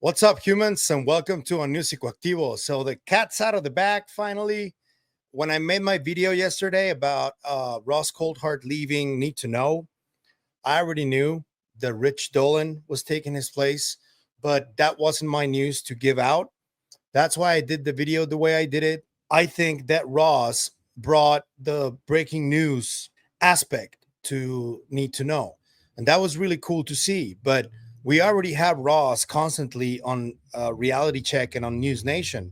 What's up, humans, and welcome to a new Psicoactivo. So the cat's out of the bag finally. When I made my video yesterday about Ross Coulthart leaving Need to Know, I already knew that Rich Dolan was taking his place, but that wasn't my news to give out. That's why I did the video the way I did it. I think that Ross brought the breaking news aspect to Need to Know, and that was really cool to see. But we already have Ross constantly on Reality Check and on News Nation,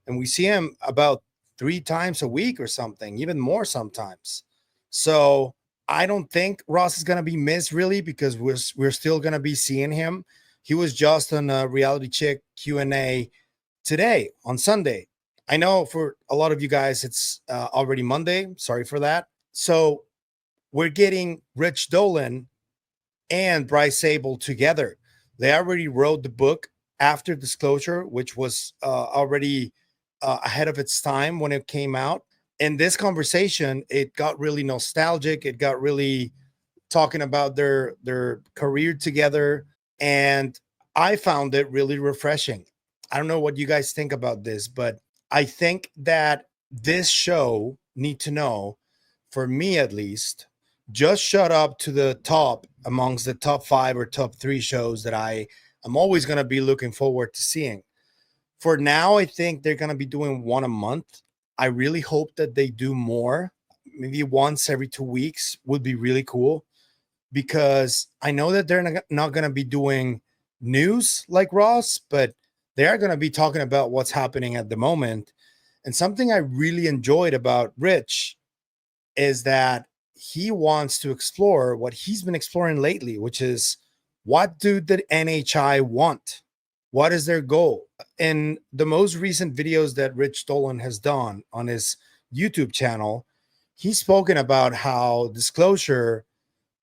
and we see him about 3 times a week or something, even more sometimes. So I don't think Ross is going to be missed really, because we're still going to be seeing him. He was just on a Reality Check Q&A today on Sunday. I know for a lot of you guys it's already Monday. Sorry for that. So we're getting Rich Dolan and Bryce Zabel together. They already wrote the book After Disclosure, which was already ahead of its time when it came out. In this conversation, it got really nostalgic. It got really talking about their career together, and I found it really refreshing. I don't know what you guys think about this, but I think that this show, Need to Know, for me at least, just shot up to the top amongst the top 5 or top 3 shows that I'm always going to be looking forward to seeing. For now, I think they're going to be doing one a month. I really hope that they do more. Maybe once every 2 weeks would be really cool, because I know that they're not going to be doing news like Ross, but they are going to be talking about what's happening at the moment. And something I really enjoyed about Rich is that he wants to explore what he's been exploring lately, which is, what do the NHI want? What is their goal? In the most recent videos that Rich Dolan has done on his YouTube channel, he's spoken about how disclosure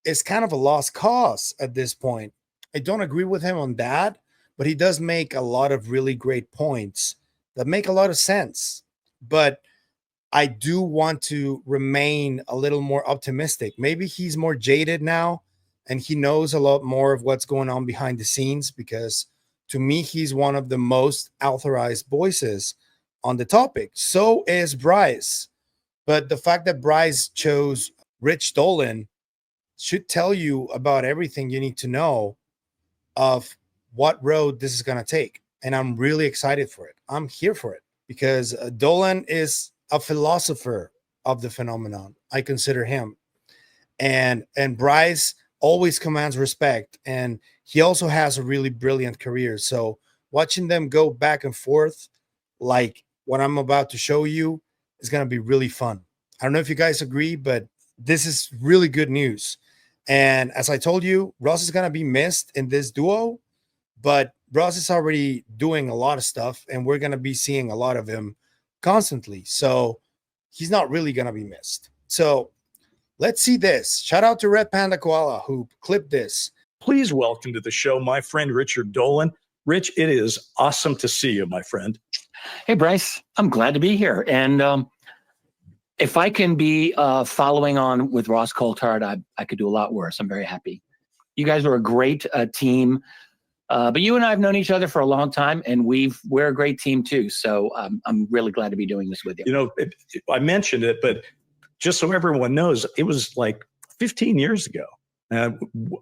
is kind of a lost cause at this point. I don't agree with him on that, but he does make a lot of really great points that make a lot of sense. But I do want to remain a little more optimistic. Maybe he's more jaded now and he knows a lot more of what's going on behind the scenes, because to me, he's one of the most authorized voices on the topic. So is Bryce. But the fact that Bryce chose Rich Dolan should tell you about everything you need to know of what road this is going to take. And I'm really excited for it. I'm here for it, because Dolan is a philosopher of the phenomenon. I consider him. And Bryce always commands respect. And he also has a really brilliant career. So watching them go back and forth, like what I'm about to show you, is going to be really fun. I don't know if you guys agree, but this is really good news. And as I told you, Ross is going to be missed in this duo, but Ross is already doing a lot of stuff, and we're going to be seeing a lot of him constantly. So he's not really going to be missed. So let's see this. Shout out to Red Panda Koala who clipped this. Please welcome to the show my friend Richard Dolan. Rich, it is awesome to see you, my friend. Hey, Bryce, I'm glad to be here. And if I can be following on with Ross Coulthart, I could do a lot worse. I'm very happy. You guys are a great team. But you and I have known each other for a long time, and we're a great team too. So I'm really glad to be doing this with you. You know, I mentioned it, but just so everyone knows, it was like 15 years ago.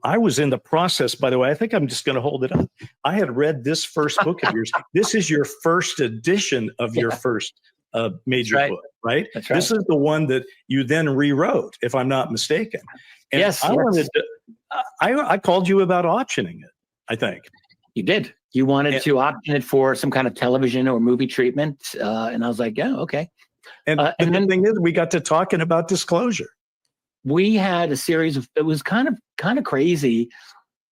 I was in the process, by the way, I think I'm just going to hold it up. I had read this first book of yours. This is your first edition of your first major book, right? That's right. This is the one that you then rewrote, if I'm not mistaken. And yes. I called you about optioning it, I think. You did. You wanted to option it for some kind of television or movie treatment. And I was like, yeah, okay. And then the thing is, we got to talking about disclosure. We had a series of, it was kind of crazy.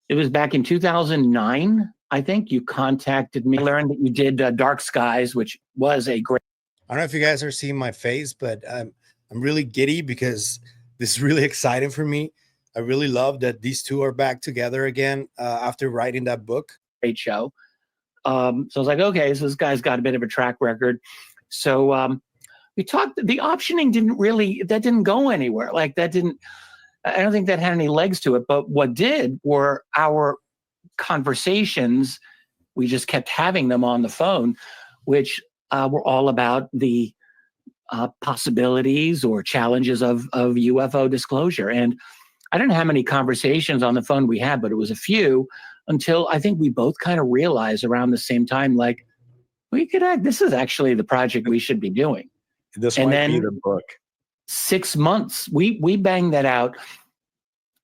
It was back in 2009, I think. You contacted me, learned that you did Dark Skies, which was a great. I don't know if you guys are seeing my face, but I'm really giddy because this is really exciting for me. I really love that these two are back together again after writing that book. Great show. So I was like, okay, so this guy's got a bit of a track record. So we talked, the optioning didn't go anywhere. Like I don't think that had any legs to it. But what did were our conversations we just kept having them on the phone, which were all about the possibilities or challenges of UFO disclosure. And I don't know how many conversations on the phone we had, but it was a few, until I think we both kind of realized around the same time, like, this is actually the project we should be doing. This And might be then the book. 6 months, we banged that out.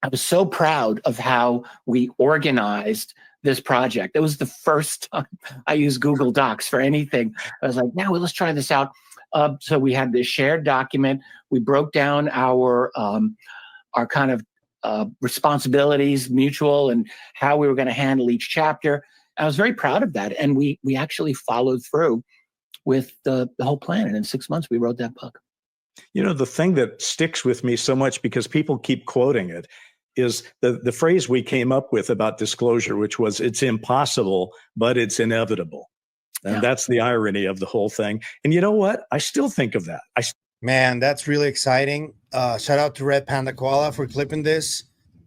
I was so proud of how we organized this project. It was the first time I used Google Docs for anything. I was like, now let's try this out. So we had this shared document. We broke down our kind of responsibilities, mutual, and how we were going to handle each chapter. I was very proud of that. And we actually followed through with the whole plan. And in 6 months, we wrote that book. You know, the thing that sticks with me so much, because people keep quoting it, is the phrase we came up with about disclosure, which was, it's impossible, but it's inevitable. And that's the irony of the whole thing. And you know what? I still think of that. Man, that's really exciting. Shout out to Red Panda Koala for clipping this.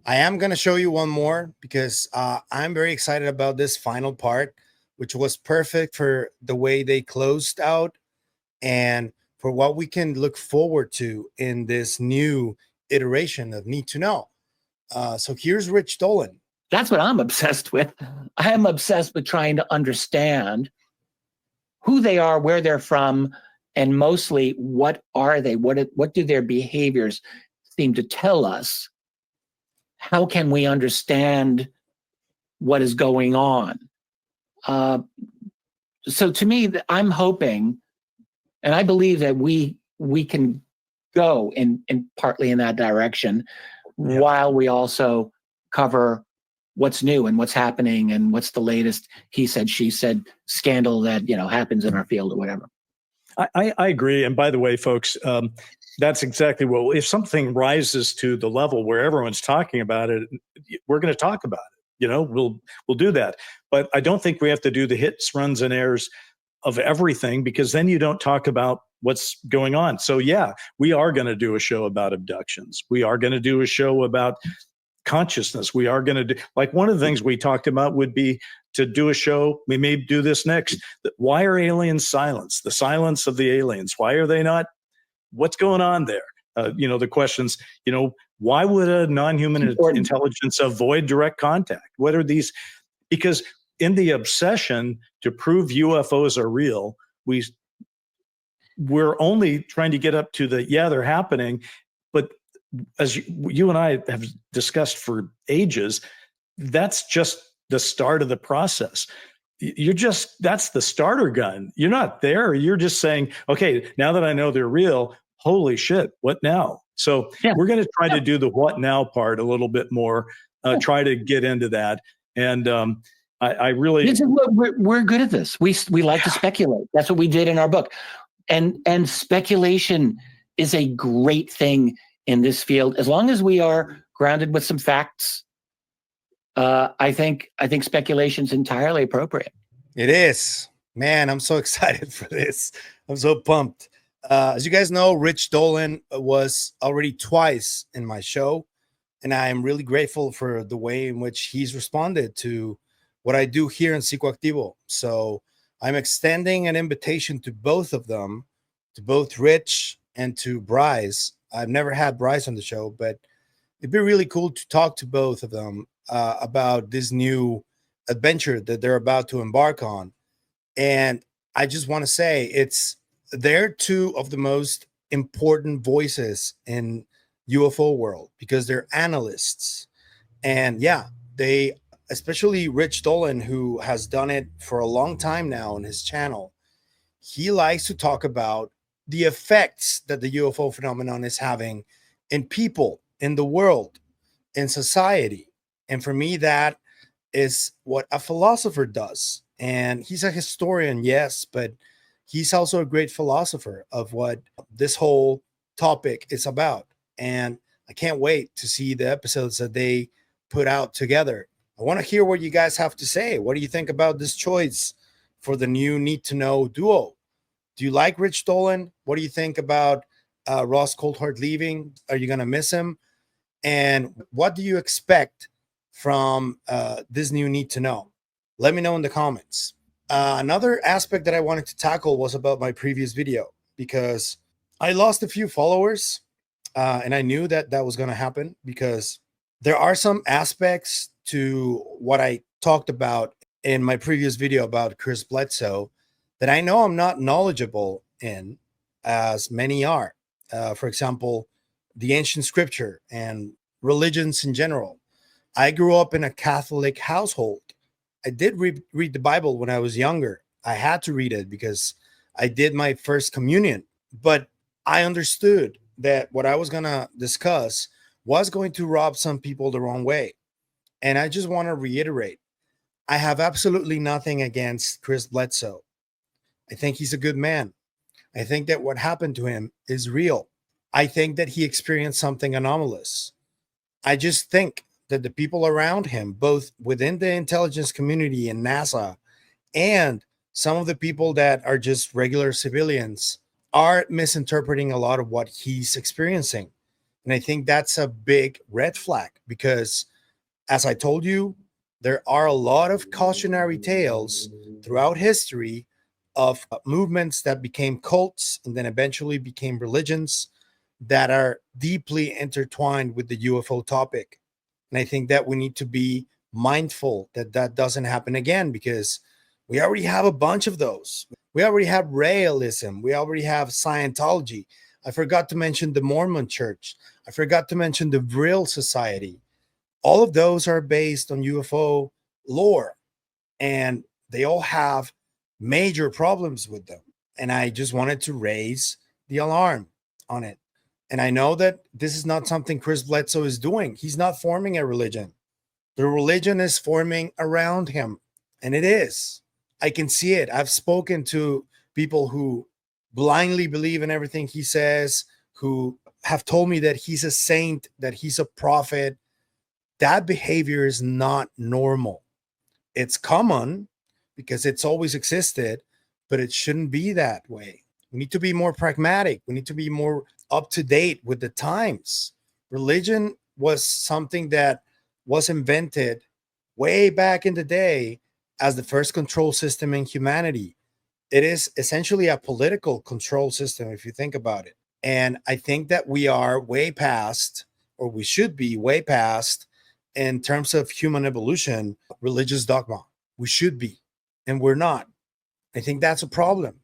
I am going to show you one more because I'm very excited about this final part, which was perfect for the way they closed out and for what we can look forward to in this new iteration of Need to Know. So here's Rich Dolan. That's what I'm obsessed with. I am obsessed with trying to understand who they are, where they're from, and mostly what are they? What do their behaviors seem to tell us? How can we understand what is going on? So to me, I'm hoping, and I believe that we can go in partly in that direction, while we also cover what's new and what's happening and what's the latest he said, she said scandal that, happens in our field or whatever. I agree. And by the way, folks, that's exactly what, if something rises to the level where everyone's talking about it, we're going to talk about it. We'll do that. But I don't think we have to do the hits, runs, and airs of everything, because then you don't talk about what's going on. So yeah, we are going to do a show about abductions. We are going to do a show about consciousness. We are going to do, like, one of the things we talked about would be to do a show. We may do this next. Why are aliens silenced? The silence of the aliens. Why are they not? What's going on there? The questions, why would a non-human intelligence avoid direct contact? What are these? Because in the obsession to prove UFOs are real, we're only trying to get up to they're happening. But as you and I have discussed for ages, that's just the start of the process. That's the starter gun. You're not there. You're just saying, okay, now that I know they're real, holy shit, what now? So we're going to try to do the what now part a little bit more, try to get into that. And I really, this is what we're good at this. We like to speculate. That's what we did in our book. And speculation is a great thing in this field, as long as we are grounded with some facts. I think speculation is entirely appropriate. It is. Man, I'm so excited for this. I'm so pumped. As you guys know, Rich Dolan was already twice in my show, and I am really grateful for the way in which he's responded to what I do here in Psicoactivo. So I'm extending an invitation to both of them, to both Rich and to Bryce. I've never had Bryce on the show, but it'd be really cool to talk to both of them about this new adventure that they're about to embark on. And I just want to say they're two of the most important voices in UFO world, because they're analysts. And they, especially Rich Dolan, who has done it for a long time now on his channel, he likes to talk about the effects that the UFO phenomenon is having in people, in the world, in society. And for me, that is what a philosopher does. And he's a historian, yes, but he's also a great philosopher of what this whole topic is about. And I can't wait to see the episodes that they put out together. I want to hear what you guys have to say. What do you think about this choice for the new Need to Know duo? Do you like Rich Dolan? What do you think about Ross Coulthart leaving? Are you going to miss him? And what do you expect from this new Need to Know? Let me know in the comments. Another aspect that I wanted to tackle was about my previous video, because I lost a few followers, and I knew that that was going to happen because there are some aspects to what I talked about in my previous video about Chris Bledsoe that I know I'm not knowledgeable in, as many are. For example, the ancient scripture and religions in general. I grew up in a Catholic household. I did read the Bible when I was younger. I had to read it because I did my first communion. But I understood that what I was going to discuss was going to rub some people the wrong way. And I just want to reiterate, I have absolutely nothing against Chris Bledsoe. I think he's a good man. I think that what happened to him is real. I think that he experienced something anomalous. I just think that the people around him, both within the intelligence community and NASA, and some of the people that are just regular civilians, are misinterpreting a lot of what he's experiencing. And I think that's a big red flag because, as I told you, there are a lot of cautionary tales throughout history of movements that became cults and then eventually became religions that are deeply intertwined with the UFO topic. And I think that we need to be mindful that that doesn't happen again, because we already have a bunch of those. We already have realism. We already have Scientology. I forgot to mention the Mormon Church. I forgot to mention the Vril Society. All of those are based on UFO lore, and they all have major problems with them. And I just wanted to raise the alarm on it. And I know that this is not something Chris Bledsoe is doing. He's not forming a religion. The religion is forming around him, and it is. I can see it. I've spoken to people who blindly believe in everything he says, who have told me that he's a saint, that he's a prophet. That behavior is not normal. It's common because it's always existed, but it shouldn't be that way. We need to be more pragmatic. We need to be more up to date with the times. Religion was something that was invented way back in the day as the first control system in humanity. It is essentially a political control system, if you think about it. And I think that we are way past, or we should be way past, in terms of human evolution, religious dogma. We should be, and we're not. I think that's a problem.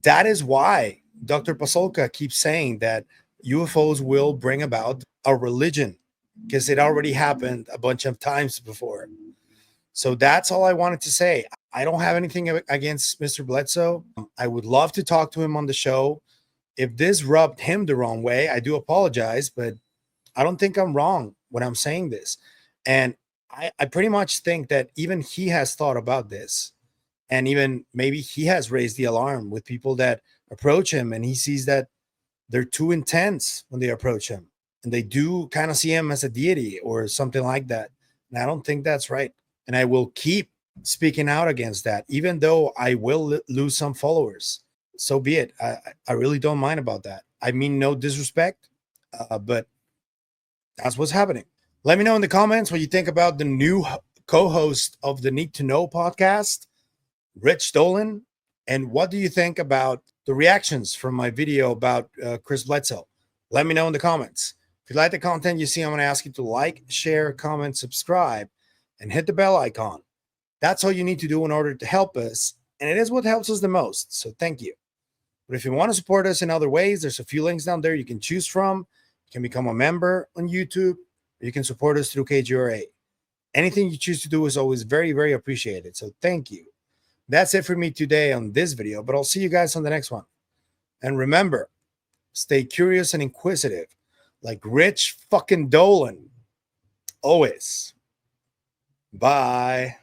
That is why Dr. Pasolka keeps saying that UFOs will bring about a religion, because it already happened a bunch of times before. So that's all I wanted to say. I don't have anything against Mr. Bledsoe. I would love to talk to him on the show. If this rubbed him the wrong way, I do apologize, but I don't think I'm wrong when I'm saying this. And I pretty much think that even he has thought about this. And even maybe he has raised the alarm with people that approach him, and he sees that they're too intense when they approach him, and they do kind of see him as a deity or something like that. And I don't think that's right. And I will keep speaking out against that, even though I will lose some followers. So be it. I really don't mind about that. I mean, no disrespect, but that's what's happening. Let me know in the comments what you think about the new co-host of the Nett To Know podcast, Rich Dolan, and what do you think about the reactions from my video about Chris Bledsoe? Let me know in the comments. If you like the content you see, I'm going to ask you to like, share, comment, subscribe, and hit the bell icon. That's all you need to do in order to help us, and it is what helps us the most, so thank you. But if you want to support us in other ways, there's a few links down there you can choose from. You can become a member on YouTube, or you can support us through KGRA. Anything you choose to do is always very, very appreciated, so thank you. That's it for me today on this video, but I'll see you guys on the next one. And remember, stay curious and inquisitive, like Rich fucking Dolan. Always. Bye.